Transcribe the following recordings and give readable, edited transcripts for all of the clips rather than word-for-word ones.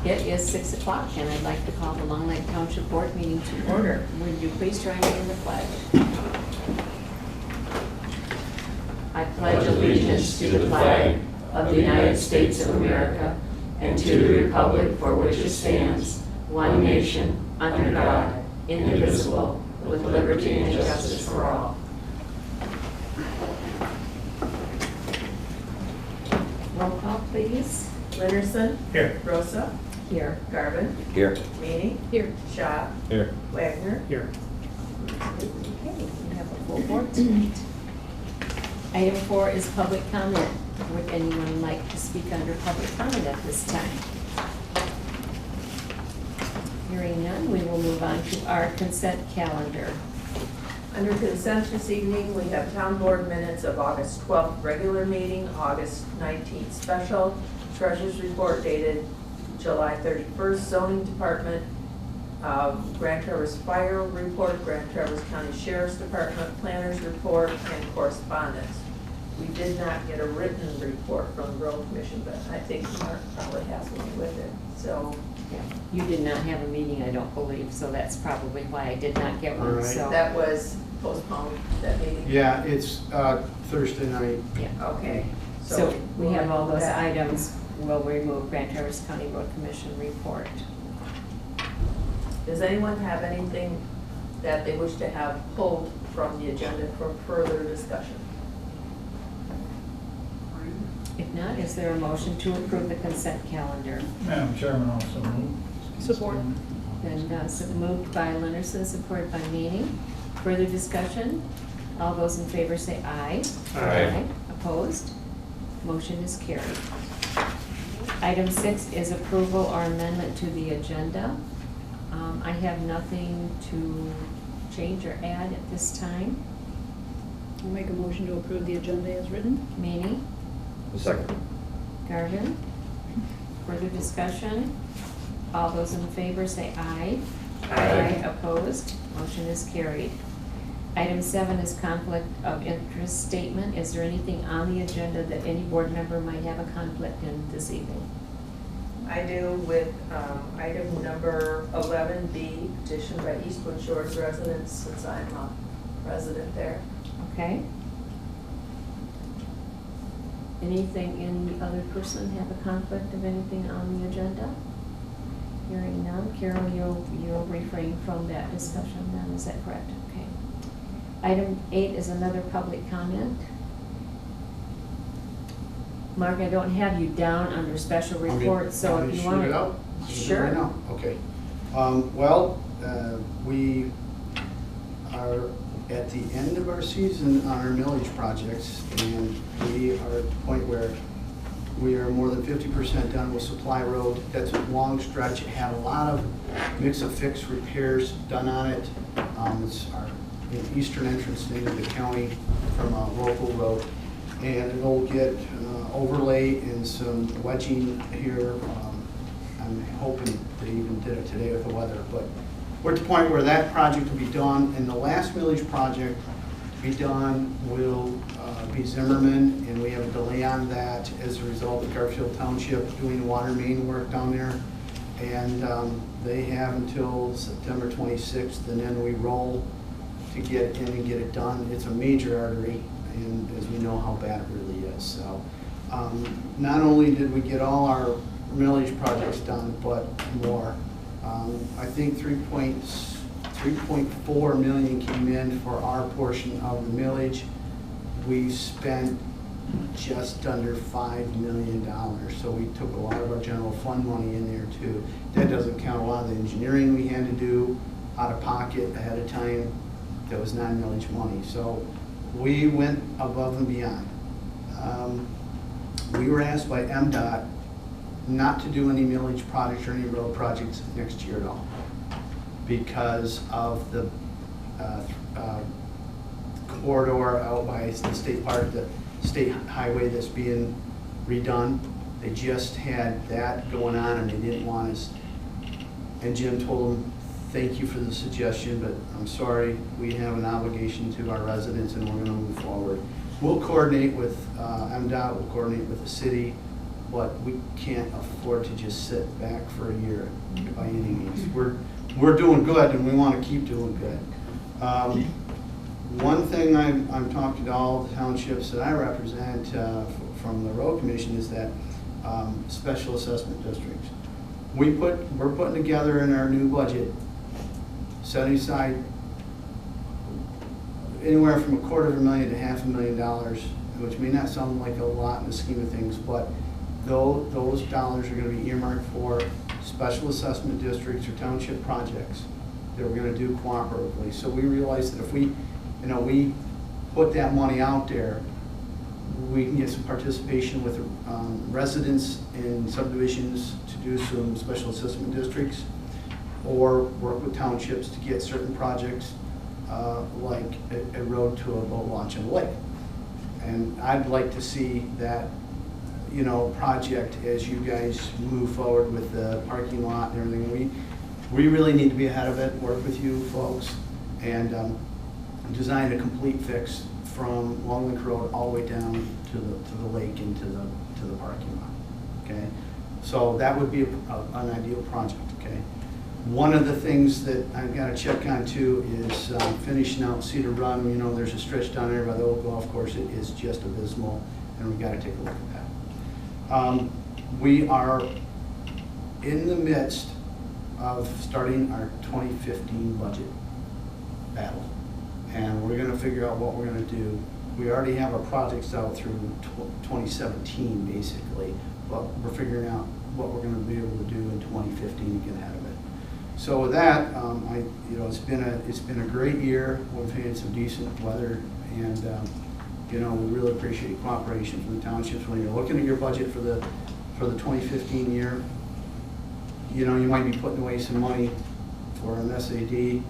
It is 6 o'clock, and I'd like to call the Long Lake Township Board meeting to order. Would you please join me in the pledge? I pledge allegiance to the flag of the United States of America and to the republic for which it stands, one nation, under God, indivisible, with liberty and justice for all. Roll call, please. Linderson. Here. Rosa. Here. Garvin. Here. Meany. Here. Shaw. Here. Wagner. Here. Okay, we have a full board tonight. Item 4 is public comment. Would anyone like to speak under public comment at this time? Hearing none, we will move on to our consent calendar. Under consent this evening, we have town board minutes of August 12th regular meeting, August 19th special, treasurer's report dated July 31st, zoning department, Grand Traverse Fire report, Grand Traverse County Sheriff's Department planners report, and correspondence. We did not get a written report from the road commission, but I think Mark probably has one with it, so. Yeah, you did not have a meeting, I don't believe, so that's probably why I did not get one, All right. so. That was postponed, that meeting? Yeah, it's Thursday night. Yeah. Okay. So we have all those that. items. We'll remove Grand Traverse County Road Commission report. Does anyone have anything that they wish to have pulled from the agenda for further discussion? If not, is there a motion to approve the consent calendar? Madam Chairman, also move. Support. Then moved by Lennerson, supported by Meany. Further discussion? All those in favor say aye. Aye. Opposed? Motion is carried. Item 6 is approval or amendment to the agenda. I have nothing to change or add at this time. I'll make a motion to approve the agenda as written. Meany? Second. Garvin? Further discussion? All those in favor say aye. Aye. Opposed? Motion is carried. Item 7 is conflict of interest statement. Is there anything on the agenda that any board member might have a conflict in this evening? I do with item number 11B, petition by Eastwood Shores residents, since I'm a resident there. Okay. Anything, any other person have a conflict of anything on the agenda? Hearing none. Carol, you'll refrain from that discussion then, is that correct? Okay. Item 8 is another public comment. Mark, I don't have you down under special reports, so if you want to. Shoot it out? Sure. Right now? Okay. We are at the end of our season on our millage projects, and we are at the point where we are more than 50% done with Supply Road. That's a long stretch. It had a lot of mix-of-fix repairs done on it. It's our eastern entrance into the county from a local road. And it'll get overlay and some wedging here. I'm hoping they even did it today with the weather, but we're at the point where that project will be done, and the last millage project to be done will be Zimmerman, and we have a delay on that as a result of Garfield Township doing water main work down there. And they have until September 26th, and then we roll to get in and get it done. It's a major artery, and as we know how bad it really is. So not only did we get all our millage projects done, but more. I think 3.4 million came in for our portion of the millage. We spent just under $5 million. So we took a lot of our general fund money in there too. That doesn't count a lot of the engineering we had to do out of pocket ahead of time. That was non-millage money. So we went above and beyond. We were asked by MDOT not to do any millage projects or any road projects next year at all because of the corridor out by the state park, the state highway that's being redone. They just had that going on and they didn't want us. And Jim told them, thank you for the suggestion, but I'm sorry, we have an obligation to our residents and we're going to move forward. We'll coordinate with MDOT, we'll coordinate with the city but we can't afford to just sit back for a year by any means. We're doing good, and we want to keep doing good. One thing I'm talking to all the townships that I represent from the road commission is that special assessment districts. We're putting together in our new budget, setting aside anywhere from $250,000 to $500,000, which may not sound like a lot in the scheme of things, but those dollars are going to be earmarked for special assessment districts or township projects that we're going to do cooperatively. So we realize that if we put that money out there, we can get some participation with residents in subdivisions to do some special assessment districts, or work with townships to get certain projects like a road to a boat launch on a lake. And I'd like to see that, project as you guys move forward with the parking lot and everything. We really need to be ahead of it, work with you folks, and design a complete fix from Long Lake Road all the way down to the lake and to the parking lot. Okay, so that would be an ideal project. Okay, one of the things that I've got to check on too is finishing out Cedar Run. There's a stretch down there by the old golf course. It is just abysmal, and we've got to take a look at that. We are in the midst of starting our 2015 budget battle, and we're going to figure out what we're going to do. We already have our projects out through 2017 basically, but we're figuring out what we're going to be able to do in 2015 to get ahead of it. So with that, it's been a great year. We've had some decent weather, and we really appreciate cooperation from the townships. When you're looking at your budget for the 2015 year, you might be putting away some money for an SAD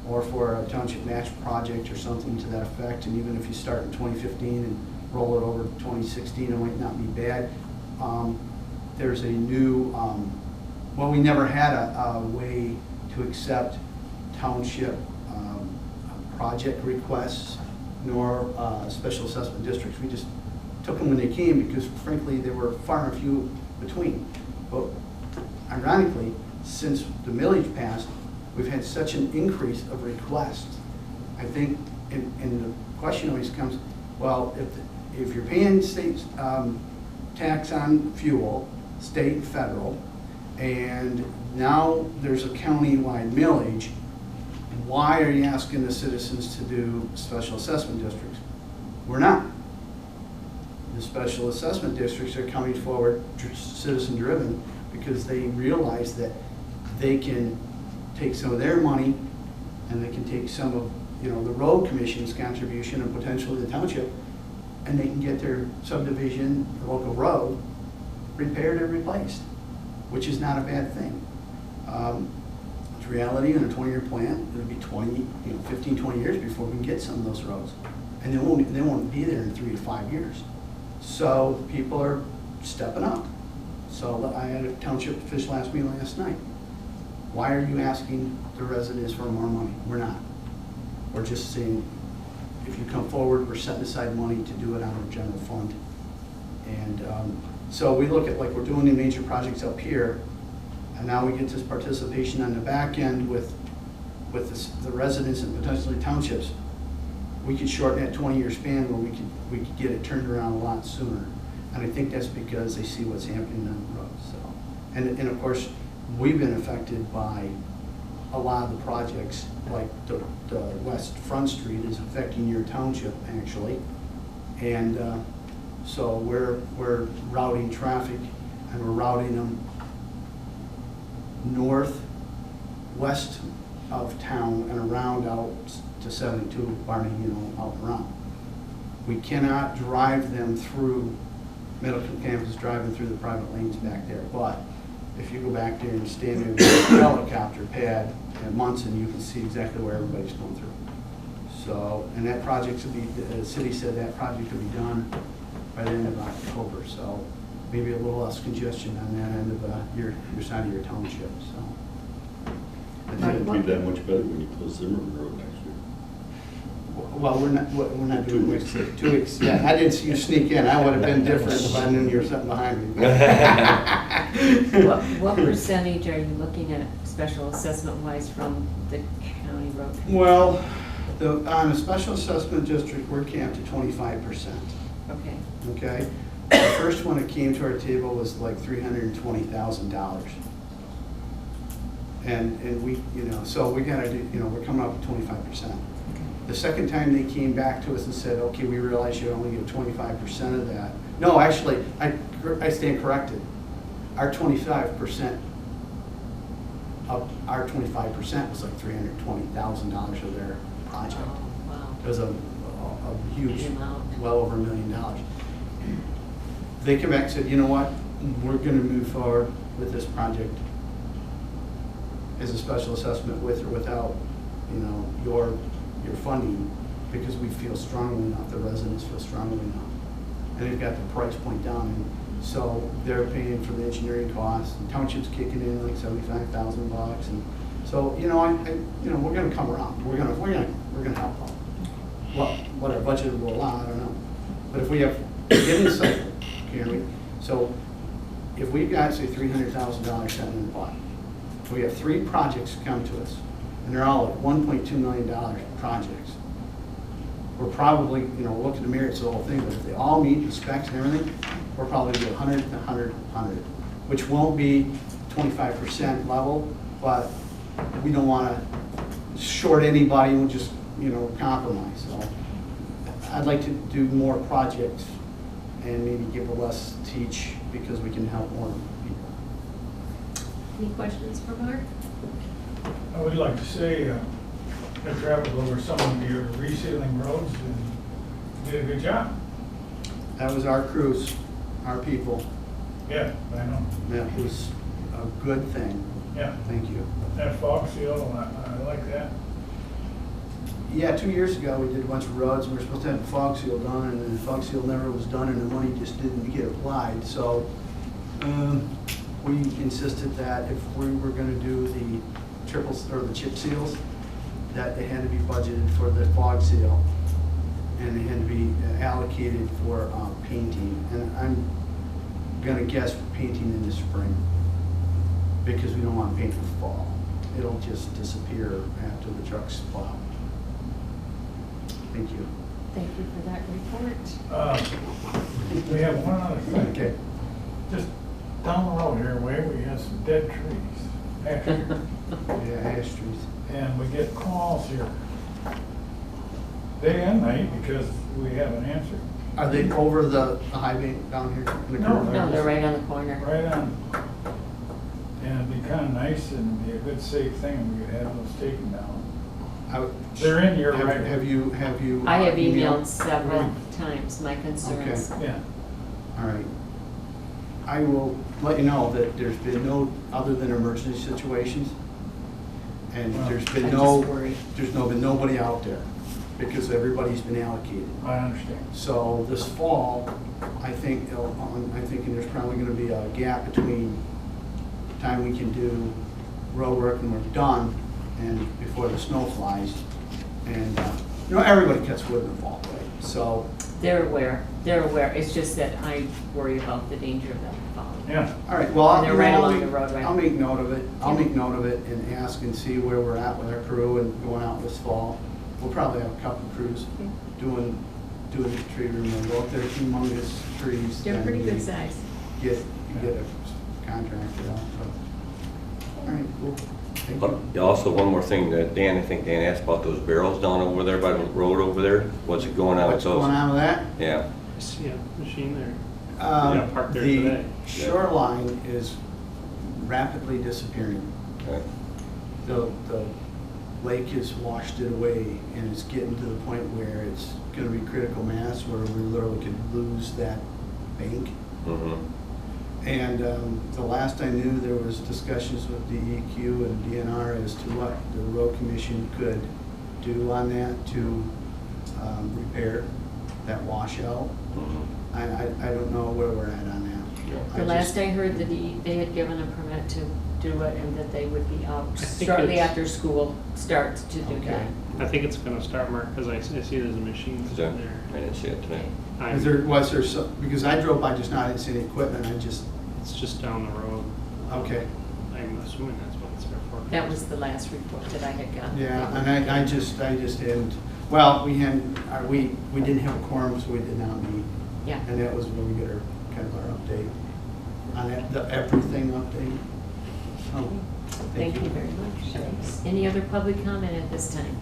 or for a township match project or something to that effect. And even if you start in 2015 and roll it over to 2016, it might not be bad. There's a new, we never had a way to accept township project requests nor special assessment districts. We just took them when they came because frankly they were far and few between. But ironically, since the millage passed, we've had such an increase of requests. I think, and the question always comes, well, if you're paying state tax on fuel, state and federal, and now there's a county-wide millage, why are you asking the citizens to do special assessment districts? We're not. The special assessment districts are coming forward citizen-driven because they realize that they can take some of their money and they can take some of the road commission's contribution and potentially the township, and they can get their subdivision, the local road, repaired or replaced, which is not a bad thing. It's reality in a 20-year plan. It'll be 15, 20 years before we can get some of those roads, and they won't be there in 3 to 5 years. So people are stepping up. So I had a township official ask me last night, why are you asking the residents for more money? We're not. We're just saying, if you come forward, we're setting aside money to do it out of general fund. And so we look at, like we're doing the major projects up here, and now we get this participation on the back end with the residents and potentially townships. We could shorten that 20-year span where we could get it turned around a lot sooner. And I think that's because they see what's happening on the road. So, and of course, we've been affected by a lot of the projects, like the West Front Street is affecting your township actually. And so we're routing traffic, and we're routing them north, west of town and around out to 72 Barney, out and around. We cannot drive them through Middleton campus, driving through the private lanes back there. But if you go back there and stand in the helicopter pad at Munson, you can see exactly where everybody's going through. So, and that project will be, the city said that project will be done by the end of October. So maybe a little less congestion on that end of your side of your township. So It's going to be that much better when you close Zimmerman Road next year. Well, we're not doing weeks, 2 weeks, yeah, I didn't see you sneak in, I would have been different if I knew you were sitting behind me. What percentage are you looking at special assessment wise from the county road? Well, on a special assessment district, we're capped at 25%, Okay, okay? The first one that came to our table was like $320,000. And we, so we gotta do, we're coming up with 25%. The second time they came back to us and said, okay, we realize you only get 25% of that. No, actually, I stand corrected. Our 25% of our 25% was like $320,000 of their project. oh, wow. It was a huge, Huge amount. well over $1 million. They came back and said, you know what, we're gonna move forward with this project as a special assessment with or without, your funding, because we feel strongly enough, the residents feel strongly enough. And they've got the price point down, and so they're paying for the engineering costs, and Township's kicking in like $75,000, and so, we're gonna come around, we're gonna help them. Well, what our budget will allow, I don't know. But if we have, get in the cycle, can we? So if we've got, say, $300,000 sitting in the pot, we have 3 projects come to us, and they're all at $1.2 million projects. We're probably, look in the mirror, it's the whole thing, but if they all meet the specs and everything, we're probably gonna do 100, 100, 100, which won't be 25% level, but we don't wanna short anybody and just, compromise. So I'd like to do more projects and maybe give a less teach, because we can help more people. Any questions for Mark? I would like to say, I traveled over some of your resealing roads and did a good job. That was our crews, our people. Yeah, I know. That was a good thing. Yeah, Thank you. that fog seal, I like that. Yeah, 2 years ago, we did a bunch of roads, and we were supposed to have the fog seal done, and the fog seal never was done, and the money just didn't get applied. So we insisted that if we were gonna do the triples, or the chip seals, that they had to be budgeted for the fog seal, and they had to be allocated for painting. And I'm gonna guess for painting in the spring, because we don't want to paint in the fall. It'll just disappear after the trucks plow. Thank you. Thank you for that report. We have one other thing. Okay. Just down the road here, we have some dead trees. Ash tree. Yeah, ash trees. And we get calls here day and night because we haven't answered. Are they over the high bank down here? in the No, curve? No, they're right on the corner. Right on. And it'd be kind of nice and be a good safe thing if we could have those taken down. They're in your right. Have you? I have emailed several times my concerns. Okay. Yeah. All right. I will let you know that there's been no, other than emergency situations, and Well, there's been I no, just worry. been nobody out there, because everybody's been allocated. I understand. So this fall, I'm thinking there's probably gonna be a gap between the time we can do road work and we're done, and before the snow flies. And, everybody cuts wood in the fall, right? So, They're aware. It's just that I worry about the danger of them falling. Yeah. all right, well, And they're right along the road, right? I'll make note of it. I'll make note of it and ask and see where we're at with our crew and going out this fall. We'll probably have a couple crews doing the tree removal. If they're humongous trees, They're then pretty we good size. get a contractor out. So. All right, cool. Thank But you. also, one more thing that Dan, I think Dan asked about those barrels down over there by the road over there. What's it going on with What's those? going on with that? Yeah. Yeah, machine there. Yeah, parked there The today. shoreline is rapidly disappearing. Okay. The lake has washed it away, and it's getting to the point where it's gonna be critical mass, where we literally could lose that bank. Mm-hmm. And the last I knew, there was discussions with DEQ and DNR as to what the road commission could do on that to repair that washout. Mm-hmm. I don't know where we're at on that. The last I heard that they had given a permit to do it and that they would be out think shortly it's- after school starts to do Okay. that. I think it's gonna start, Mark, because I see there's a machine Is that- in there. I didn't see it today. Was there some, because I drove by just now, I didn't see any equipment, I just, It's just down the road. okay. I'm assuming that's what it's there for. That was the last report that I had gotten. Yeah, and I just didn't, well, we didn't have a quorum, so we did not meet. Yeah. And that was when we get our, kind of our update on that, the everything update. Oh, Thank you very much. Any other public comment at this time?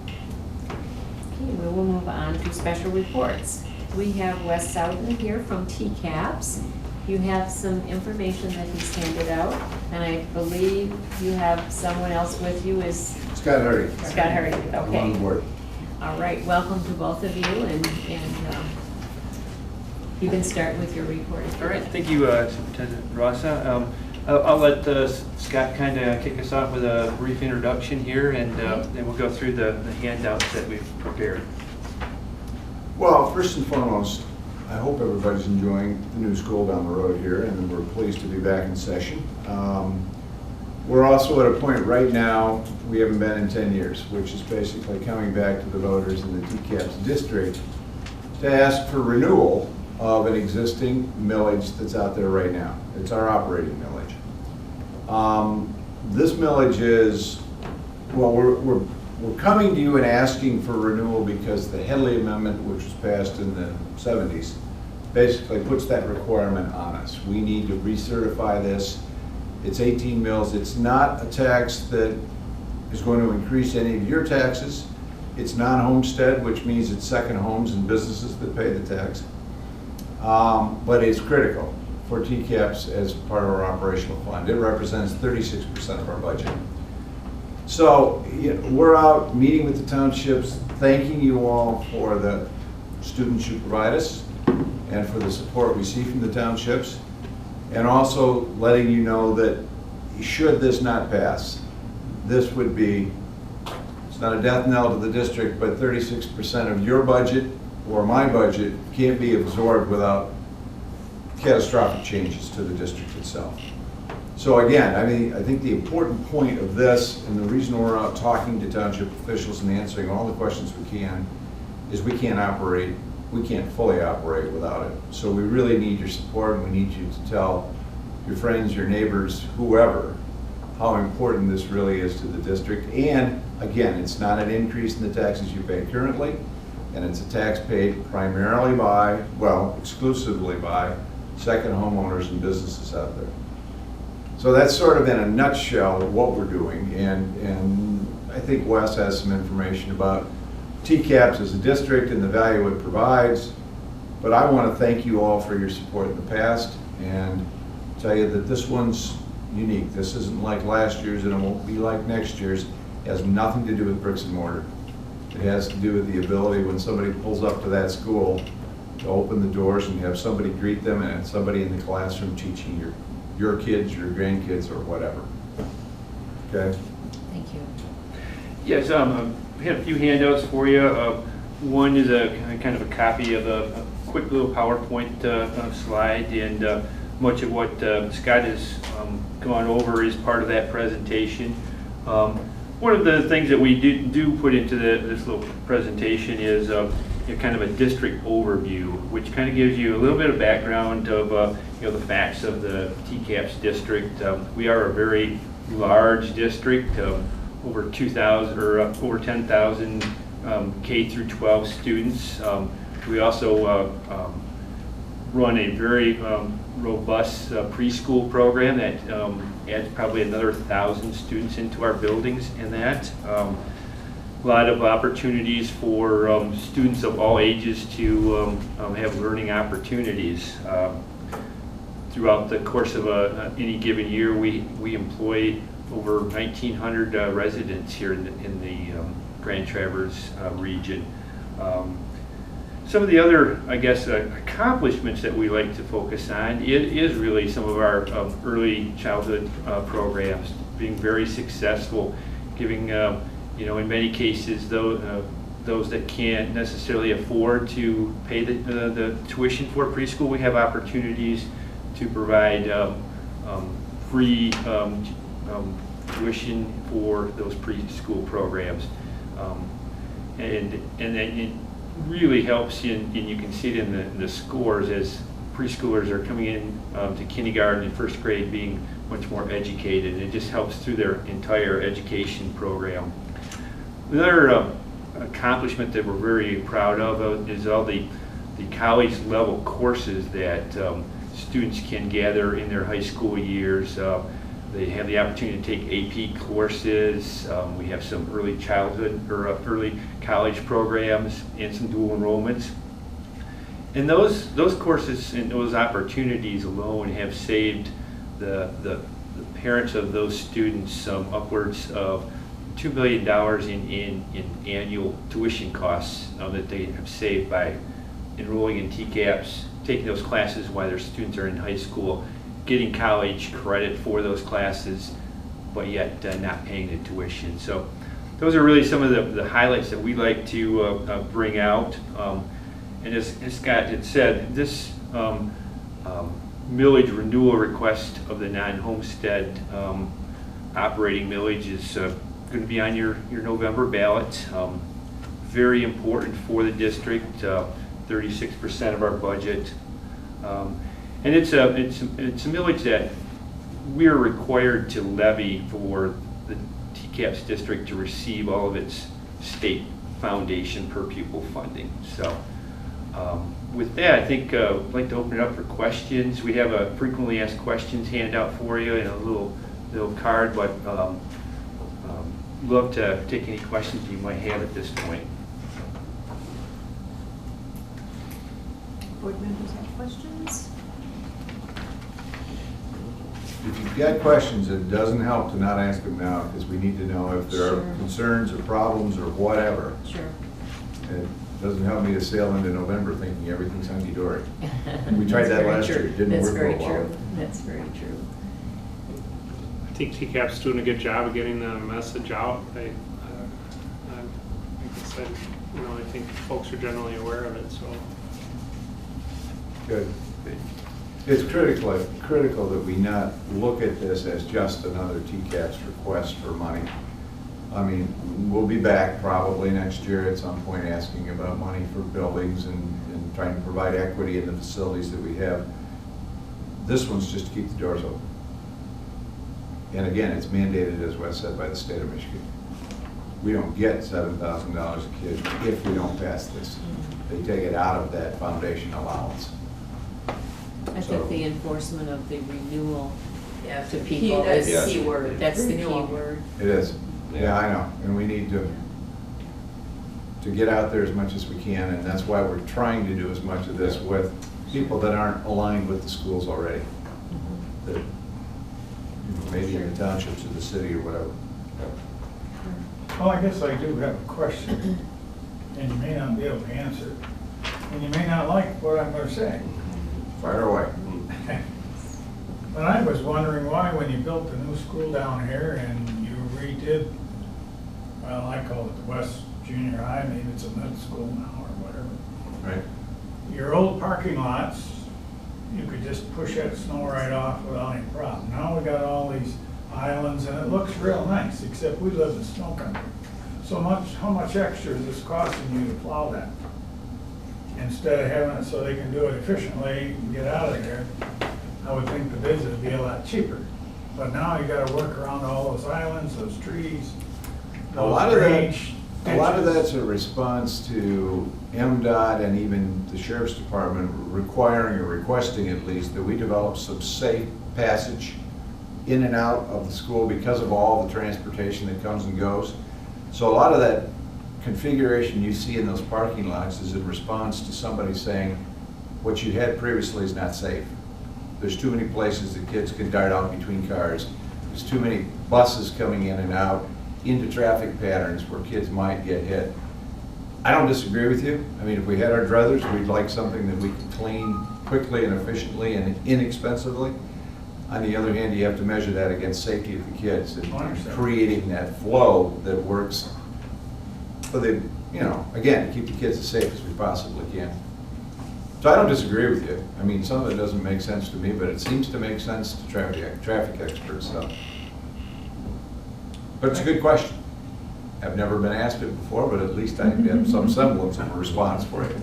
Okay, we will move on to special reports. We have Wes Southen here from TCAPS. You have some information that he's handed out, and I believe you have someone else with you is Scott Hardy. Scott Hardy, I'm on okay. board. All right, welcome to both of you, and you can start with your report. All right, thank you, Superintendent Rossa. I'll let Scott kind of kick us off with a brief introduction here, and then we'll go through the handouts that we've prepared. Well, first and foremost, I hope everybody's enjoying the new school down the road here, and we're pleased to be back in session. We're also at a point right now, we haven't been in 10 years, which is basically coming back to the voters in the TCAPS district to ask for renewal of an existing millage that's out there right now. It's our operating millage. This millage is, well, we're coming to you and asking for renewal because the Headley Amendment, which was passed in the 70s, basically puts that requirement on us. We need to recertify this. It's 18 mills. It's not a tax that is going to increase any of your taxes. It's non-homestead, which means it's second homes and businesses that pay the tax. But it's critical for TCAPS as part of our operational fund. It represents 36% of our budget. So we're out meeting with the townships, thanking you all for the students you provide us and for the support we see from the townships, and also letting you know that should this not pass, this would be, it's not a death knell to the district, but 36% of your budget or my budget can't be absorbed without catastrophic changes to the district itself. So again, I think the important point of this, and the reason we're out talking to township officials and answering all the questions we can, is we can't fully operate without it. So we really need your support, and we need you to tell your friends, your neighbors, whoever, how important this really is to the district. And again, it's not an increase in the taxes you pay currently, and it's a tax paid primarily by, well, exclusively by second homeowners and businesses out there. So that's sort of in a nutshell what we're doing, and I think Wes has some information about TCAPS as a district and the value it provides, but I want to thank you all for your support in the past and tell you that this one's unique. This isn't like last year's, and it won't be like next year's. It has nothing to do with bricks and mortar. It has to do with the ability when somebody pulls up to that school to open the doors and have somebody greet them and somebody in the classroom teaching your kids, your grandkids, or whatever. Okay? Thank you. Yes, we have a few handouts for you. One is a kind of a copy of a quick little PowerPoint slide, and much of what Scott has gone over is part of that presentation. One of the things that we do put into this little presentation is kind of a district overview, which kind of gives you a little bit of background of the facts of the TCAPS district. We are a very large district, over 2,000 or over 10,000 K through 12 students. We also run a very robust preschool program that adds probably another 1,000 students into our buildings in that. A lot of opportunities for students of all ages to have learning opportunities. Throughout the course of any given year, we employ over 1,900 residents here in the Grand Traverse region. Some of the other, I guess, accomplishments that we like to focus on is really some of our early childhood programs being very successful, giving in many cases those that can't necessarily afford to pay the tuition for preschool, we have opportunities to provide free tuition for those preschool programs. And it really helps you, and you can see it in the scores as preschoolers are coming in to kindergarten and first grade being much more educated. It just helps through their entire education program. Another accomplishment that we're very proud of is all the college level courses that students can gather in their high school years. They have the opportunity to take AP courses. We have some early childhood or early college programs and some dual enrollments. And those courses and those opportunities alone have saved the parents of those students upwards of $2 billion in annual tuition costs that they have saved by enrolling in TCAPs, taking those classes while their students are in high school, getting college credit for those classes, but yet not paying the tuition. So those are really some of the highlights that we like to bring out. And as Scott had said, this millage renewal request of the non-homestead operating millage is going to be on your November ballot. Very important for the district, 36% of our budget. And it's a millage that we're required to levy for the TCAPS district to receive all of its state foundation per pupil funding. So with that, I think I'd like to open it up for questions. We have a frequently asked questions handout for you and a little card, but love to take any questions you might have at this point. Board members have questions? If you've got questions, it doesn't help to not ask them now, because we need to know if there Sure. are concerns or problems or whatever. Sure. It doesn't help me to sail into November thinking everything's hunky-dory. We tried that last year, it didn't work for a while. That's very true. I think TCAP's doing a good job of getting the message out. Like I said, I think folks are generally aware of it, so. Good. It's critical that we not look at this as just another TCAPS request for money. I mean, we'll be back probably next year at some point asking about money for buildings and trying to provide equity in the facilities that we have. This one's just to keep the doors open. And again, it's mandated, as Wes said, by the state of Michigan. We don't get $7,000 a kid if we don't pass this. They take it out of that foundation allowance. I think the enforcement of the renewal Yeah, to people that's is the key word. That's the key Renewal. word. It is. Yeah, I know, and we need to get out there as much as we can, and that's why we're trying to do as much of this with people that aren't aligned with the schools already. That, maybe in the townships or the city or whatever. Well, I guess I do have a question, and you may not be able to answer it, and you may not like what I'm gonna say. Fire away. But I was wondering why, when you built the new school down here and you redid, well, I call it the West Junior High, maybe it's a middle school now or whatever. Right. Your old parking lots, you could just push that snow right off without any problem. Now we got all these islands and it looks real nice, except we live in snow country. So much, how much extra is this costing you to plow that? Instead of having it so they can do it efficiently and get out of there, I would think the bids would be a lot cheaper. But now you gotta work around all those islands, those trees, A lot of that, drainage a lot of ditches. that's a response to MDOT and even the sheriff's department requiring or requesting at least that we develop some safe passage in and out of the school because of all the transportation that comes and goes. So a lot of that configuration you see in those parking lots is in response to somebody saying, what you had previously is not safe. There's too many places that kids can dart out between cars. There's too many buses coming in and out into traffic patterns where kids might get hit. I don't disagree with you. I mean, if we had our druthers, we'd like something that we could clean quickly and efficiently and inexpensively. On the other hand, you have to measure that against safety of the kids and creating that flow that works for the, again, to keep the kids as safe as we possibly can. So I don't disagree with you. I mean, some of it doesn't make sense to me, but it seems to make sense to traffic experts, so. But it's a good question. I've never been asked it before, but at least I have some semblance of a response for you.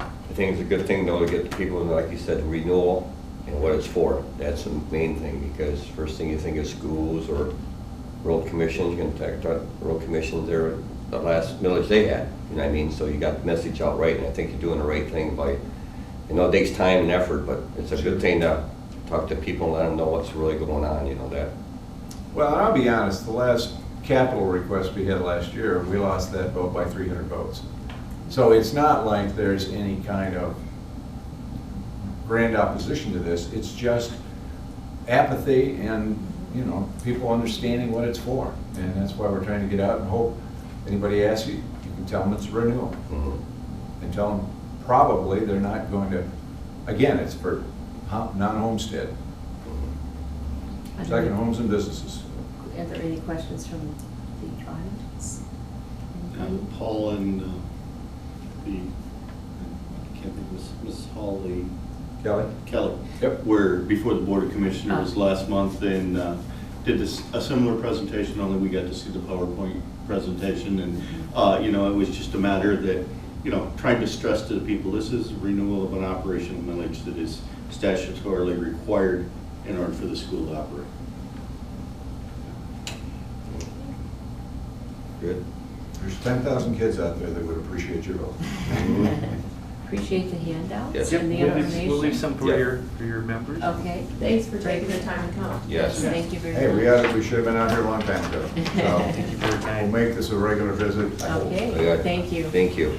I think it's a good thing though to get the people, like you said, renewal and what it's for. That's the main thing, because first thing you think of schools or road commissions, you can talk to road commissions there, the last millage they had, you know what I mean? So you got the message out right, and I think you're doing the right thing by, you know, it takes time and effort, but it's a good thing to talk to people and let them know what's really going on, you know, that. Well, and I'll be honest, the last capital request we had last year, we lost that vote by 300 votes. So it's not like there's any kind of grand opposition to this. It's just apathy and, you know, people understanding what it's for. And that's why we're trying to get out and hope anybody asks you, you can tell them it's a renewal. Mm-hmm. And tell them probably they're not going to, again, it's for non-homestead, second homes and businesses. Are there any questions from the audience? Anybody? Paul and I can't think of Ms. Hawley, Kelly. Yep. Were before the Board of Commissioners last month and did a similar presentation, only we got to see the PowerPoint presentation. And, you know, it was just a matter that, you know, trying to stress to the people, this is renewal of an operational millage that is statutorily required in order for the school to operate. Good. There's 10,000 kids out there that would appreciate your vote. Appreciate the handouts Yes. and the We'll information. leave some for Yeah. your members. Okay, Thanks for taking the time to come. Yes. Thank you very Hey, much. we should have been out here a long time ago. So Thank you for your we'll time. make this a regular visit, I hope. Okay, thank you. Thank you.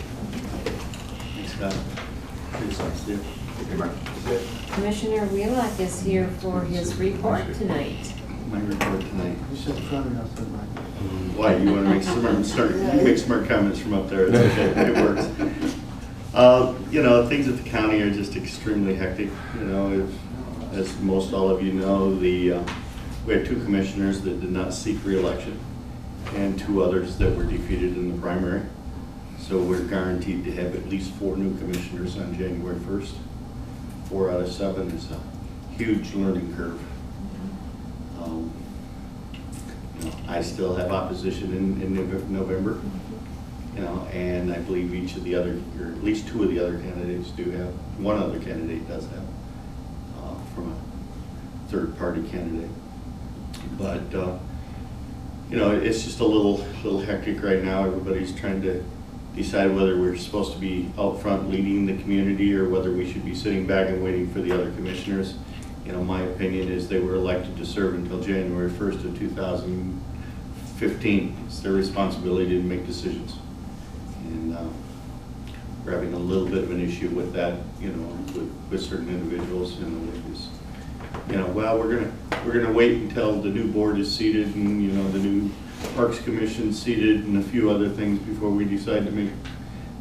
Thanks, Scott. Thanks, Steve. Thank you, Mike. Commissioner Wheelock is here for his report tonight. My report tonight. You sit in front of us, then, Mike. Why, you want to make smart comments from up there? It's okay, it works. You know, things at the county are just extremely hectic. You know, as most all of you know, we had 2 commissioners that did not seek re-election and 2 others that were defeated in the primary. So we're guaranteed to have at least 4 new commissioners on January 1st. 4 out of 7 is a huge learning curve. You know, I still have opposition in November, you know, and I believe each of the other, or at least 2 of the other candidates do have, 1 other candidate does have, from a third-party candidate. But, you know, it's just a little hectic right now. Everybody's trying to decide whether we're supposed to be out front leading the community or whether we should be sitting back and waiting for the other commissioners. You know, my opinion is they were elected to serve until January 1st of 2015. It's their responsibility to make decisions. And we're having a little bit of an issue with that, you know, with certain individuals, you know, because, you know, well, we're gonna wait until the new board is seated and, you know, the new Parks Commission seated and a few other things before we decide to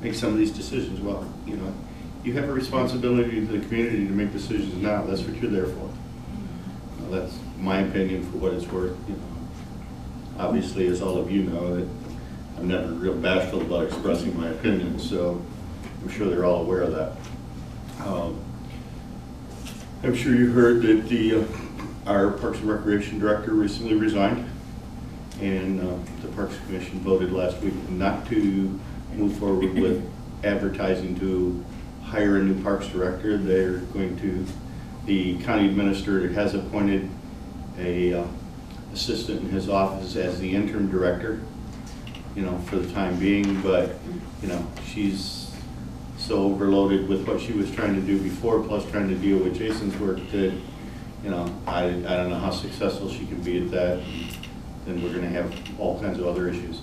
make some of these decisions. Well, you know, you have a responsibility to the community to make decisions now. That's what you're there for. That's my opinion for what it's worth. You know, obviously, as all of you know, that I'm never real bashful about expressing my opinion, so I'm sure they're all aware of that. I'm sure you heard that our Parks and Recreation Director recently resigned, and the Parks Commission voted last week not to move forward with advertising to hire a new Parks Director. They're going to, the county administrator has appointed a assistant in his office as the interim director, you know, for the time being, but, you know, she's so overloaded with what she was trying to do before, plus trying to deal with Jason's work that, you know, I don't know how successful she can be at that. Then we're gonna have all kinds of other issues.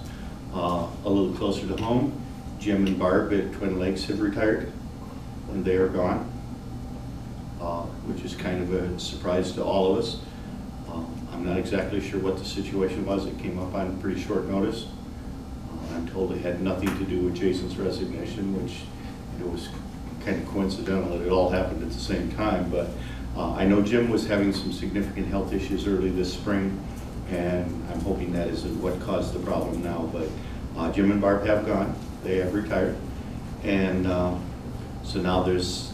A little closer to home, Jim and Barb at Twin Lakes have retired, and they are gone, which is kind of a surprise to all of us. I'm not exactly sure what the situation was. It came up on pretty short notice. I'm told it had nothing to do with Jason's resignation, which it was kind of coincidental that it all happened at the same time. But I know Jim was having some significant health issues early this spring, and I'm hoping that isn't what caused the problem now. But Jim and Barb have gone. They have retired. And so now there's,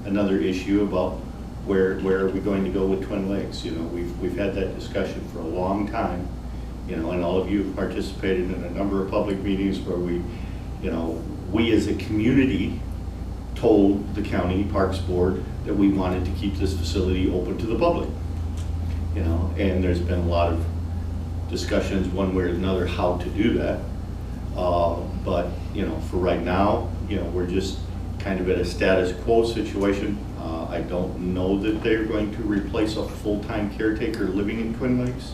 another issue about where are we going to go with Twin Lakes? We've had that discussion for a long time, and all of you have participated in a number of public meetings where we as a community told the county Parks Board that we wanted to keep this facility open to the public. And there's been a lot of discussions one way or another how to do that. But, for right now, we're just kind of at a status quo situation. I don't know that they're going to replace a full-time caretaker living in Twin Lakes.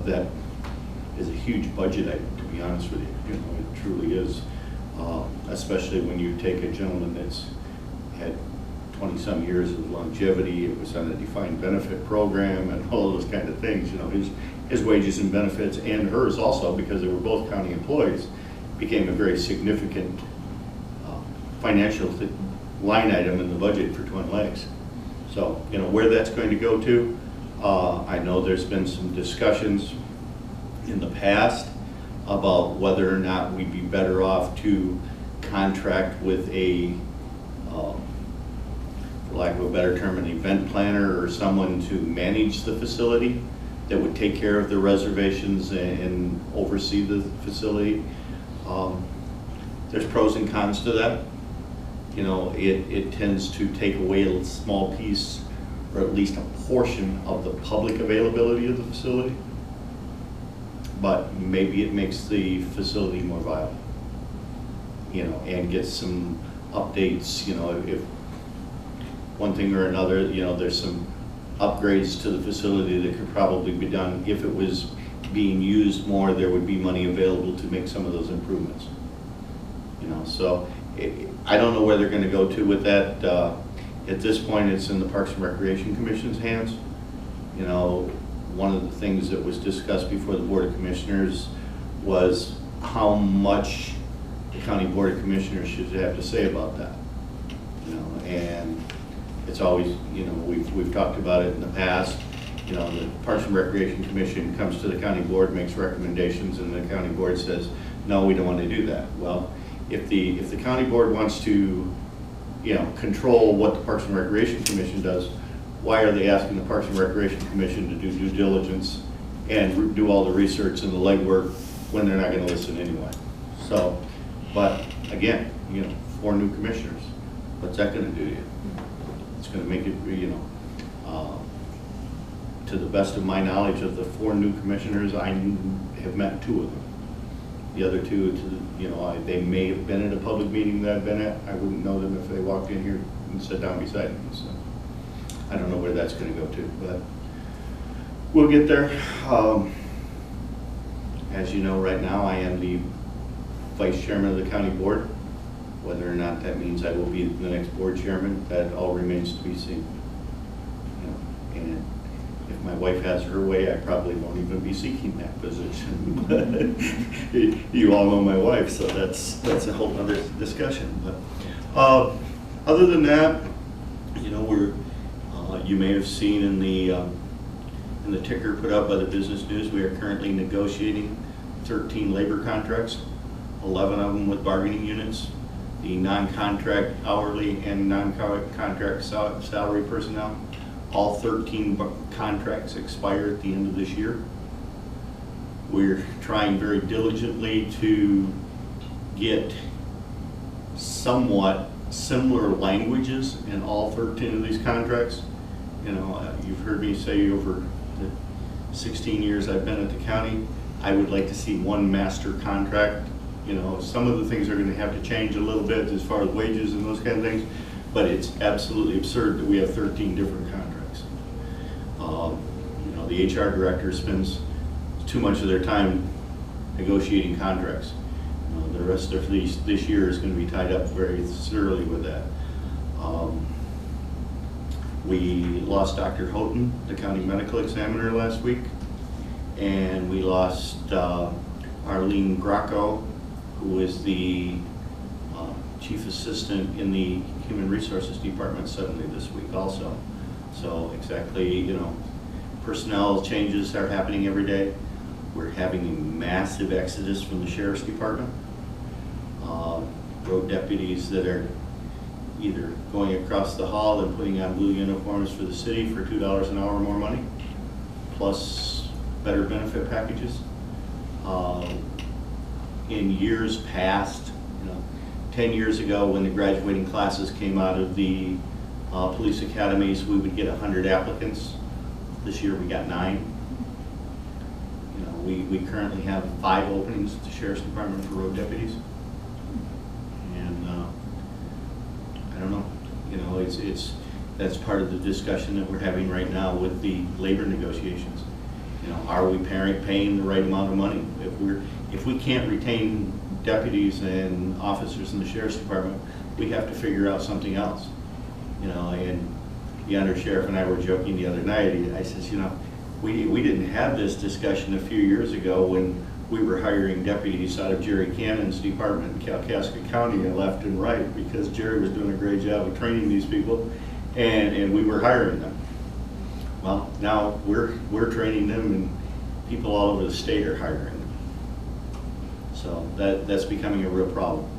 That is a huge budget item, to be honest with you. It truly is. Especially when you take a gentleman that's had 20-some years of longevity, it was on a defined benefit program and all those kind of things. His wages and benefits, and hers also, because they were both county employees, became a very significant financial line item in the budget for Twin Lakes. So, where that's going to go to, I know there's been some discussions in the past about whether or not we'd be better off to contract with a, for lack of a better term, an event planner or someone to manage the facility that would take care of the reservations and oversee the facility. There's pros and cons to that. It tends to take away a small piece, or at least a portion of the public availability of the facility. But maybe it makes the facility more viable, and gets some updates, if one thing or another, there's some upgrades to the facility that could probably be done. If it was being used more, there would be money available to make some of those improvements. So I don't know where they're going to go to with that. At this point, it's in the Parks and Recreation Commission's hands. One of the things that was discussed before the Board of Commissioners was how much the County Board of Commissioners should have to say about that. And it's always, we've talked about it in the past. The Parks and Recreation Commission comes to the County Board, makes recommendations, and the County Board says, no, we don't want to do that. Well, if the County Board wants to, control what the Parks and Recreation Commission does, why are they asking the Parks and Recreation Commission to do due diligence and do all the research and the legwork when they're not going to listen anyway? So, but again, 4 new commissioners, what's that going to do to you? It's going to make it, to the best of my knowledge of the 4 new commissioners, I have met 2 of them. The other 2, they may have been at a public meeting that I've been at. I wouldn't know them if they walked in here and sat down beside me. So I don't know where that's going to go to, but we'll get there. As you know, right now I am the vice chairman of the county board. Whether or not that means I will be the next board chairman, that all remains to be seen. And if my wife has her way, I probably won't even be seeking that position. But you all know my wife, so that's a whole other discussion. But other than that, you may have seen in the ticker put out by the Business News, we are currently negotiating 13 labor contracts, 11 of them with bargaining units. The non-contract hourly and non-contract salary personnel, all 13 contracts expire at the end of this year. We're trying very diligently to get somewhat similar languages in all 13 of these contracts. You've heard me say over the 16 years I've been at the county, I would like to see one master contract. Some of the things are going to have to change a little bit as far as wages and those kind of things, but it's absolutely absurd that we have 13 different contracts. The HR director spends too much of their time negotiating contracts. The rest of this year is going to be tied up very thoroughly with that. We lost Dr. Houghton, the county medical examiner, last week, and we lost Arlene Gracco, who is the chief assistant in the Human Resources Department, suddenly this week also. So exactly, personnel changes are happening every day. We're having a massive exodus from the Sheriff's Department. road deputies that are either going across the hall and putting on blue uniforms for the city for $2 an hour more money, plus better benefit packages. In years past, 10 years ago when the graduating classes came out of the police academies, we would get 100 applicants. This year we got 9. We currently have 5 openings at the Sheriff's Department for road deputies. And I don't know, that's part of the discussion that we're having right now with the labor negotiations. Are we paying the right amount of money? If we can't retain deputies and officers in the Sheriff's Department, we have to figure out something else. And the undersheriff and I were joking the other night. I says, we didn't have this discussion a few years ago when we were hiring deputies out of Jerry Cannon's department in Kalkaska County left and right, because Jerry was doing a great job of training these people, and we were hiring them. Well, now we're training them, and people all over the state are hiring them. So that's becoming a real problem,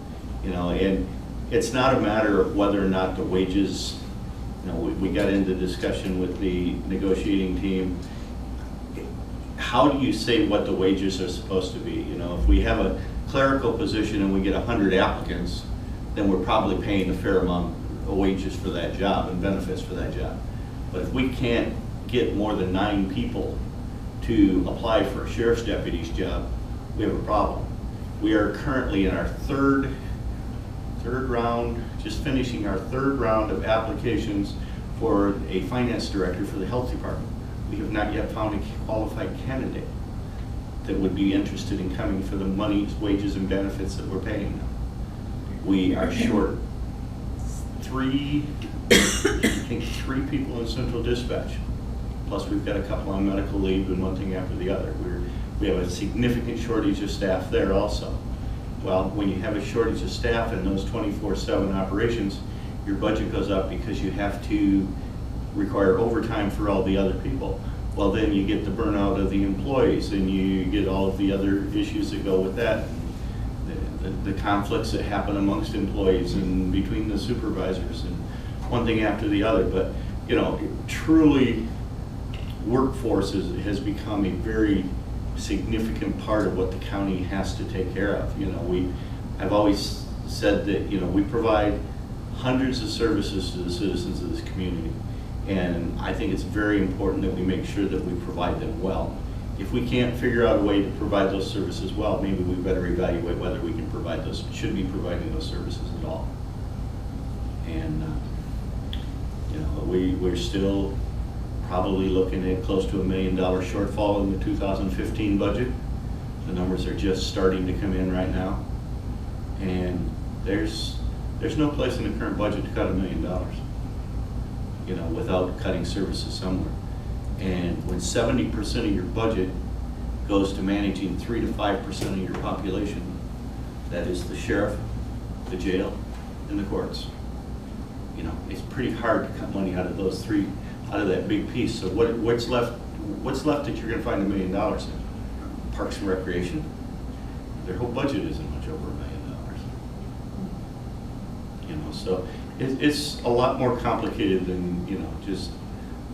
and it's not a matter of whether or not the wages, we got into discussion with the negotiating team. How do you say what the wages are supposed to be? If we have a clerical position and we get 100 applicants, then we're probably paying a fair amount of wages for that job and benefits for that job. But if we can't get more than 9 people to apply for a sheriff's deputy's job, we have a problem. We are currently in our third round, just finishing our 3rd round of applications for a finance director for the health department. We have not yet found a qualified candidate that would be interested in coming for the money, wages, and benefits that we're paying them. We are short 3 people in central dispatch. Plus we've got a couple on medical leave and one thing after the other. We have a significant shortage of staff there also. Well, when you have a shortage of staff in those 24/7 operations, your budget goes up because you have to require overtime for all the other people. Well, then you get the burnout of the employees, and you get all of the other issues that go with that. The conflicts that happen amongst employees and between the supervisors, and one thing after the other. But, truly, workforce has become a very significant part of what the county has to take care of. I've always said that, we provide hundreds of services to the citizens of this community. And I think it's very important that we make sure that we provide them well. If we can't figure out a way to provide those services well, maybe we better evaluate whether we can provide those, should be providing those services at all. And, we're still probably looking at close to $1 million shortfall in the 2015 budget. The numbers are just starting to come in right now. And there's no place in the current budget to cut $1 million. Without cutting services somewhere. And when 70% of your budget goes to managing 3 to 5% of your population, that is the sheriff, the jail, and the courts. It's pretty hard to cut money out of those 3, out of that big piece. So what's left that you're gonna find $1 million in? Parks and Recreation? Their whole budget isn't much over $1 million. So it's a lot more complicated than, just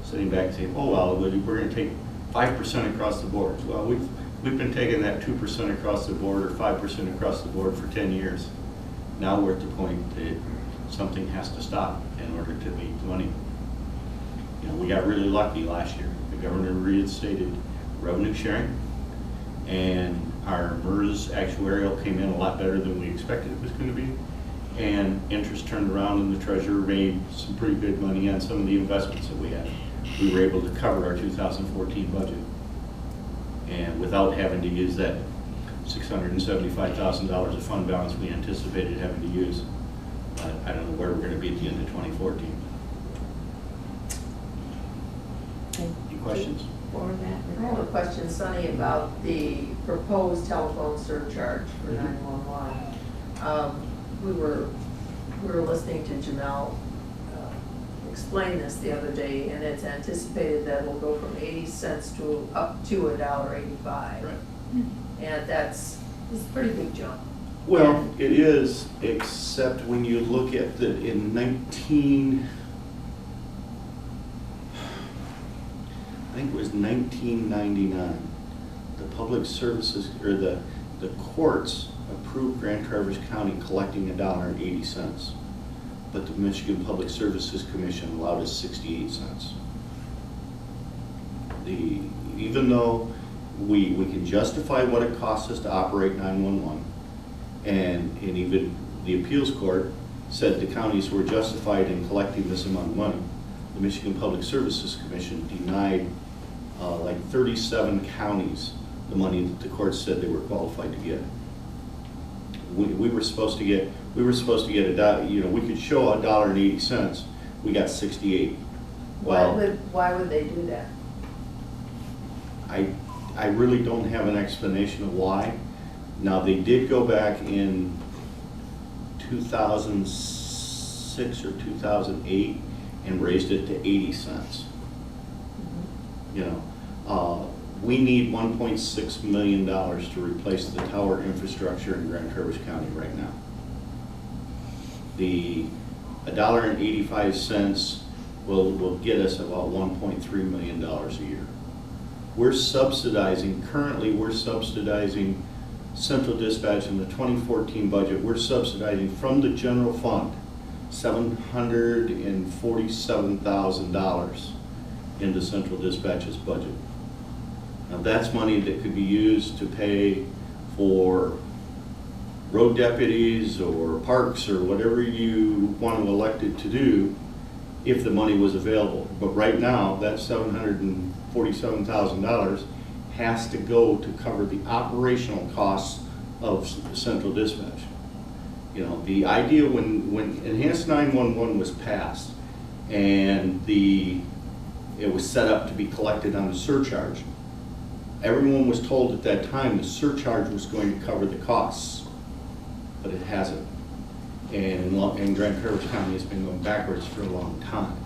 sitting back and saying, oh, well, we're going to take 5% across the board. Well, we've been taking that 2% across the board or 5% across the board for 10 years. Now we're at the point that something has to stop in order to meet the money. We got really lucky last year. The governor reinstated revenue sharing, and our MERS actuarial came in a lot better than we expected it was going to be. And interest turned around, and the treasurer made some pretty good money on some of the investments that we had. We were able to cover our 2014 budget, and without having to use that $675,000 of fund balance we anticipated having to use. But I don't know where we're going to be at the end of 2014. Any questions? For that. I have a question, Sonny, about the proposed telephone surcharge for 911. We were listening to Janelle explain this the other day, and it's anticipated that it will go from 80 cents to up to $1.85. Right. And it's a pretty big jump. Well, it is, except when you look at the, in 19, I think it was 1999, the public services, or the courts approved Grand Traverse County collecting $1.80, but the Michigan Public Services Commission allowed us 68 cents. Even though we can justify what it costs us to operate 911, and even the appeals court said the counties were justified in collecting this amount of money, the Michigan Public Services Commission denied like 37 counties the money that the court said they were qualified to get. We were supposed to get a dollar, you know, we could show $1.80, we got 68. Well, Why would they do that? I really don't have an explanation of why. Now, they did go back in 2006 or 2008 and raised it to 80 cents. You know, we need $1.6 million to replace the tower infrastructure in Grand Traverse County right now. The $1.85 will get us about $1.3 million a year. Currently we're subsidizing central dispatch in the 2014 budget. We're subsidizing from the general fund $747,000 into central dispatch's budget. Now that's money that could be used to pay for road deputies or parks or whatever you want to elect it to do if the money was available. But right now, that $747,000 has to go to cover the operational costs of central dispatch. You know, the idea when Enhanced 911 was passed and it was set up to be collected on a surcharge, everyone was told at that time the surcharge was going to cover the costs, but it hasn't. And Grand Traverse County has been going backwards for a long time.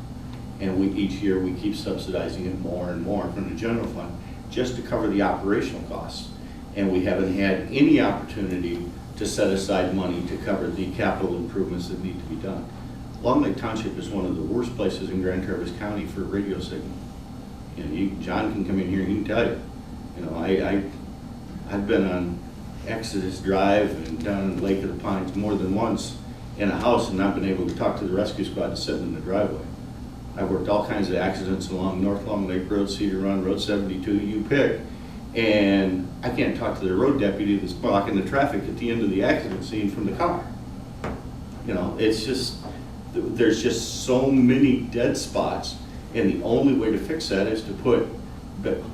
And each year we keep subsidizing it more and more from the general fund just to cover the operational costs. And we haven't had any opportunity to set aside money to cover the capital improvements that need to be done. Long Lake Township is one of the worst places in Grand Traverse County for radio signal. You know, John can come in here and he can tell you. You know, I've been on Exodus Drive and down in Lake of the Pines more than once in a house and not been able to talk to the rescue squad that's sitting in the driveway. I've worked all kinds of accidents along North Long Lake Road, Cedar Run, Road 72, you pick. And I can't talk to the road deputy that's blocking the traffic at the end of the accident scene from the car. You know, it's just, there's just so many dead spots, and the only way to fix that is to put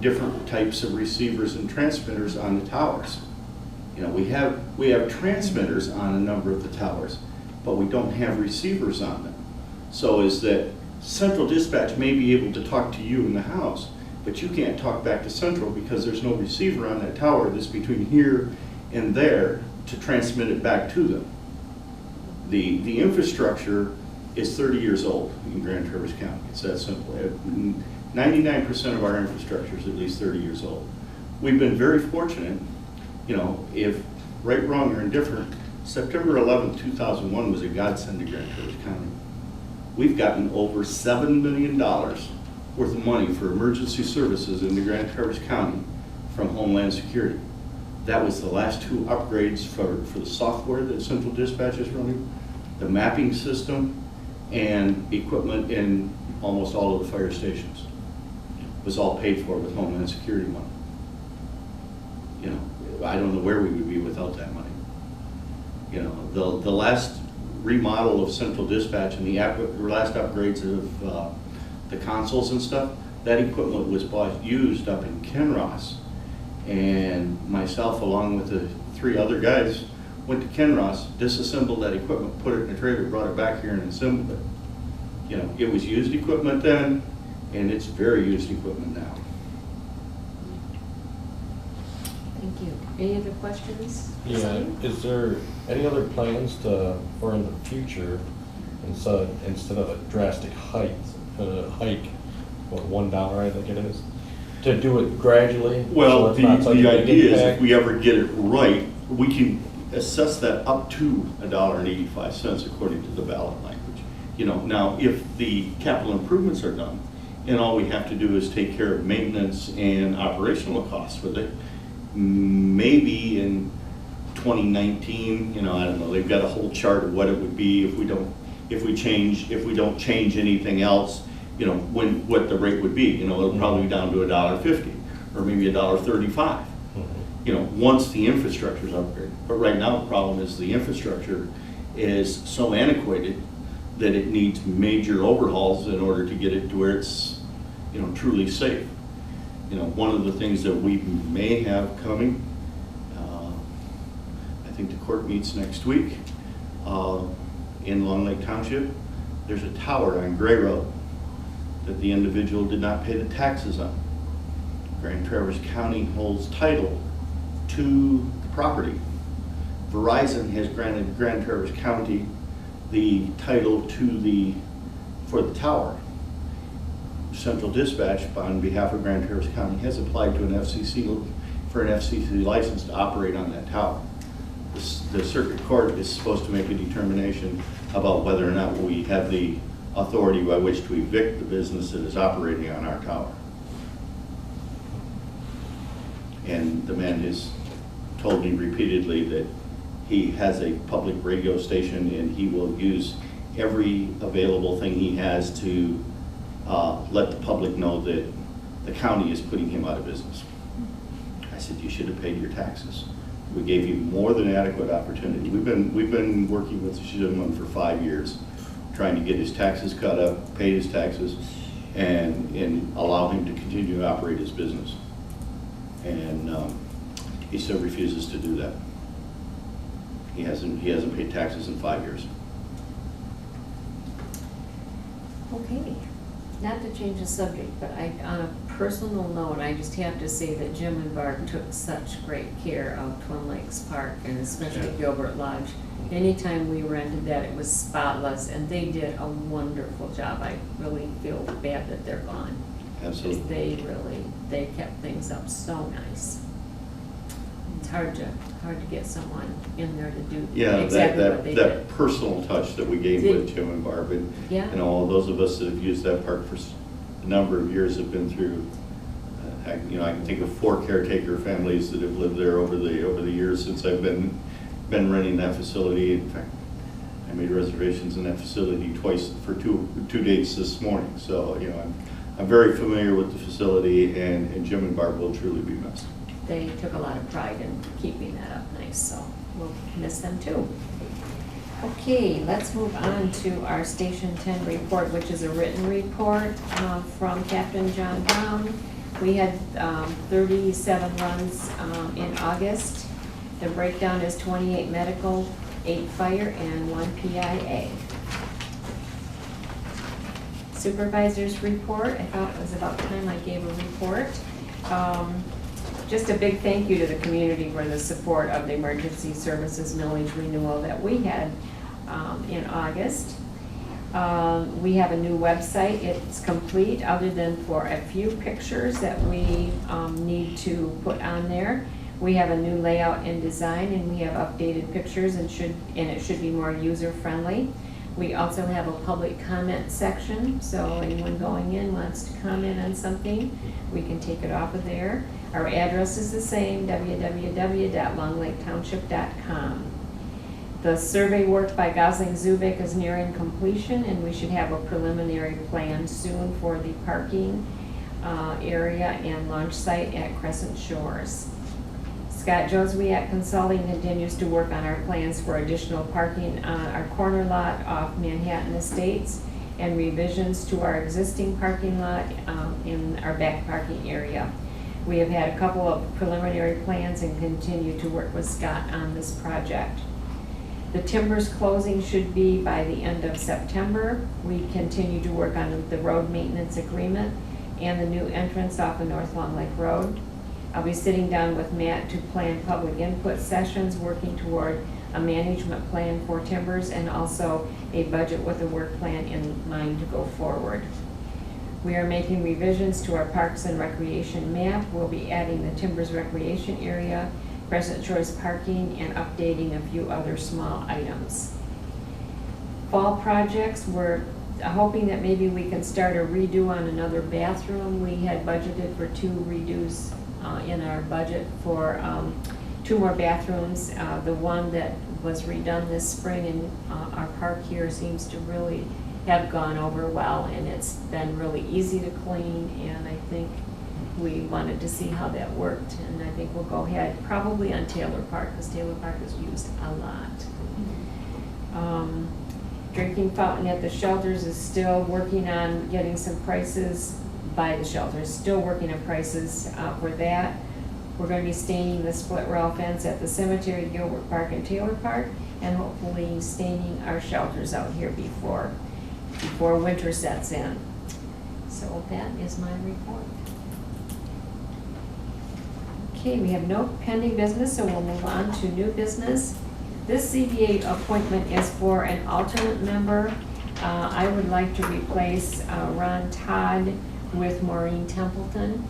different types of receivers and transmitters on the towers. You know, we have transmitters on a number of the towers, but we don't have receivers on them. So is that central dispatch may be able to talk to you in the house, but you can't talk back to central because there's no receiver on that tower that's between here and there to transmit it back to them. The infrastructure is 30 years old in Grand Traverse County. It's that simple. 99% of our infrastructure is at least 30 years old. We've been very fortunate, you know, if right, wrong, or indifferent, September 11, 2001 was a godsend to Grand Traverse County. We've gotten over $7 million worth of money for emergency services in the Grand Traverse County from Homeland Security. That was the last two upgrades for the software that Central Dispatch is running, the mapping system, and equipment in almost all of the fire stations. It was all paid for with Homeland Security money. You know, I don't know where we would be without that money. You know, the last remodel of Central Dispatch and the last upgrades of the consoles and stuff, that equipment was used up in Kinross. And myself, along with the 3 other guys, went to Kinross, disassembled that equipment, put it in a trailer, brought it back here and assembled it. You know, it was used equipment then, and it's very used equipment now. Thank you. Any other questions? Yeah, Sonny? is there any other plans for in the future, instead of a drastic hike, what, $1 I think it is, to do it gradually? Well, so it's not such a the big idea is impact? if we ever get it right, we can, assess that up to $1.85 according to the ballot language. You know, now, if the capital improvements are done, and all we have to do is take care of maintenance and operational costs with it, maybe in 2019, you know, I don't know, they've got a whole chart of what it would be if we don't change anything else, you know, what the rate would be. You know, it'll probably be down to $1.50 or maybe $1.35. You know, once the infrastructure is upgraded. But right now, the problem is the infrastructure is so antiquated that it needs major overhauls in order to get it to where it's, you know, truly safe. You know, one of the things that we may have coming, I think the court meets next week in Long Lake Township. There's a tower on Gray Road that the individual did not pay the taxes on. Grand Traverse County holds title to the property. Verizon has granted Grand Traverse County the title for the tower. Central Dispatch, on behalf of Grand Traverse County, has applied to an FCC license to operate on that tower. The circuit court is supposed to make a determination about whether or not we have the authority by which to evict the business that is operating on our tower. And the man has told me repeatedly that he has a public radio station and he will use every available thing he has to let the public know that the county is putting him out of business. I said, you should have paid your taxes. We gave you more than adequate opportunity. We've been working with this gentleman for 5 years, trying to get his taxes cut up, pay his taxes, and allow him to continue to operate his business. And he still refuses to do that. He hasn't paid taxes in 5 years. Okay, not to change the subject, but on a personal note, I just have to say that Jim and Barb took such great care of Twin Lakes Park and especially Gilbert Lodge. Anytime we rented that, it was spotless, and they did a wonderful job. I really feel bad that they're gone. Absolutely. They kept things up so nice. It's hard to get someone in there to do exactly what they did. that personal touch that we gave with Jim and Barb, and Yeah. you know, all those of us that have used that park for a number of years have been through. I can think of 4 caretaker families that have lived there over the years since I've been renting that facility. In fact, I made reservations in that facility twice for two dates this morning. So you know, I'm very familiar with the facility, and Jim and Barb will truly be missed. They took a lot of pride in keeping that up nice, so we'll miss them too. Okay, let's move on to our Station 10 report, which is a written report from Captain John Brown. We had 37 runs in August. The breakdown is 28 medical, 8 fire, and 1 PIA. Supervisor's report, I thought it was about time I gave a report. Just a big thank you to the community for the support of the emergency services millage renewal that we had in August. We have a new website. It's complete other than for a few pictures that we need to put on there. We have a new layout and design, and we have updated pictures, and it should be more user-friendly. We also have a public comment section, so anyone going in wants to comment on something, we can take it off of there. Our address is the same, www.longlaketownship.com. The survey work by Gosling-Zubik is nearing completion, and we should have a preliminary plan soon for the parking area and launch site at Crescent Shores. Scott Joswiak Consulting continues to work on our plans for additional parking on our corner lot off Manhattan Estates and revisions to our existing parking lot in our back parking area. We have had a couple of preliminary plans and continue to work with Scott on this project. The Timbers closing should be by the end of September. We continue to work on the road maintenance agreement and the new entrance off of North Long Lake Road. I'll be sitting down with Matt to plan public input sessions, working toward a management plan for Timbers and also a budget with a work plan in mind to go forward. We are making revisions to our Parks and Recreation map. We'll be adding the Timbers Recreation area, Crescent Choice parking, and updating a few other small items. Fall projects, we're hoping that maybe we can start a redo on another bathroom. We had budgeted for 2 redos in our budget for 2 more bathrooms. The one that was redone this spring in our park here seems to really have gone over well, and it's been really easy to clean, and I think we wanted to see how that worked, and I think we'll go ahead probably on Taylor Park, because Taylor Park is used a lot. Drinking fountain at the shelters is still working on getting some prices by the shelters, still working on prices for that. We're going to be staining the split rail fence at the cemetery, Gilbert Park and Taylor Park, and hopefully staining our shelters out here before winter sets in. So that is my report. Okay, we have no pending business, so we'll move on to new business. This ZBA appointment is for an alternate member. I would like to replace Ron Todd with Maureen Templeton.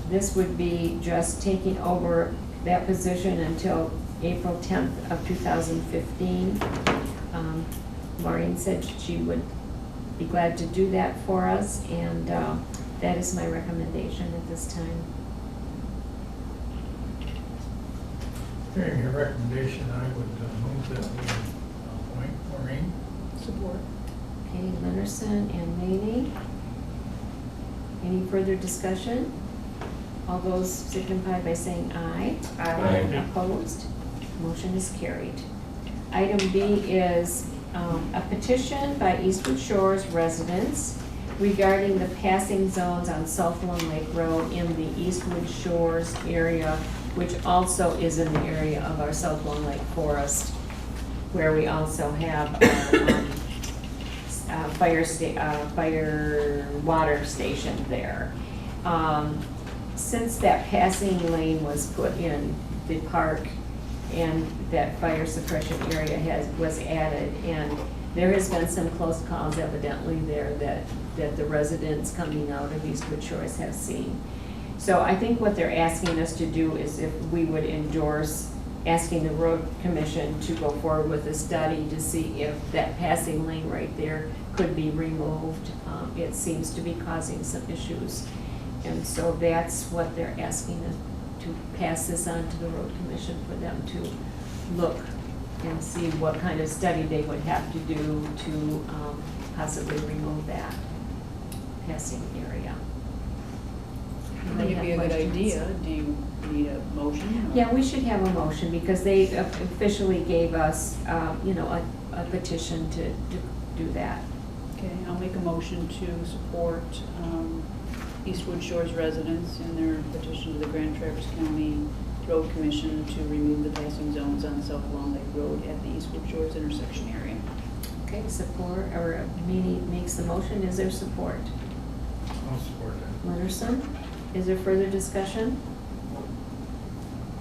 This would be just taking over that position until April 10th of 2015. Maureen said she would be glad to do that for us, and that is my recommendation at this time. Hearing your recommendation, I would move that we appoint Maureen. Support. Okay, Lennerson and Maney. Any further discussion? All those signify by saying aye. Aye. Opposed? Motion is carried. Item B is a petition by Eastwood Shores residents regarding the passing zones on South Long Lake Road in the Eastwood Shores area, which also is in the area of our South Long Lake Forest, where we also have our fire water station there. Since that passing lane was put in the park and that fire suppression area was added, and there has been some close calls evidently there that the residents coming out of Eastwood Shores have seen. So I think what they're asking us to do is if we would endorse asking the road commission to go forward with a study to see if that passing lane right there could be removed. It seems to be causing some issues. And so that's what they're asking us to pass this on to the road commission for them to look and see what kind of study they would have to do to possibly remove that passing area. I think it'd be a good idea. Do you need a motion? or- Yeah, we should have a motion because they officially gave us, a petition to do that. Okay, I'll make a motion to support Eastwood Shores residents in their petition to the Grand Traverse County Road Commission to remove the passing zones on South Long Lake Road at the Eastwood Shores intersection area. Okay, support, or Meany makes the motion, is there support? I'll support that. Lennerson, is there further discussion?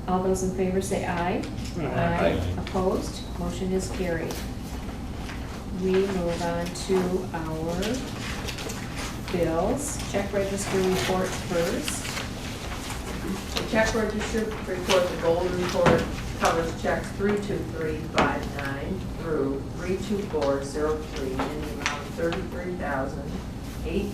All those in favor say aye. Aye. Opposed? Motion is carried. We move on to our bills. Check register report first. The check register report, the gold report, covers checks 32359 through 32403 in the amount of $33,008.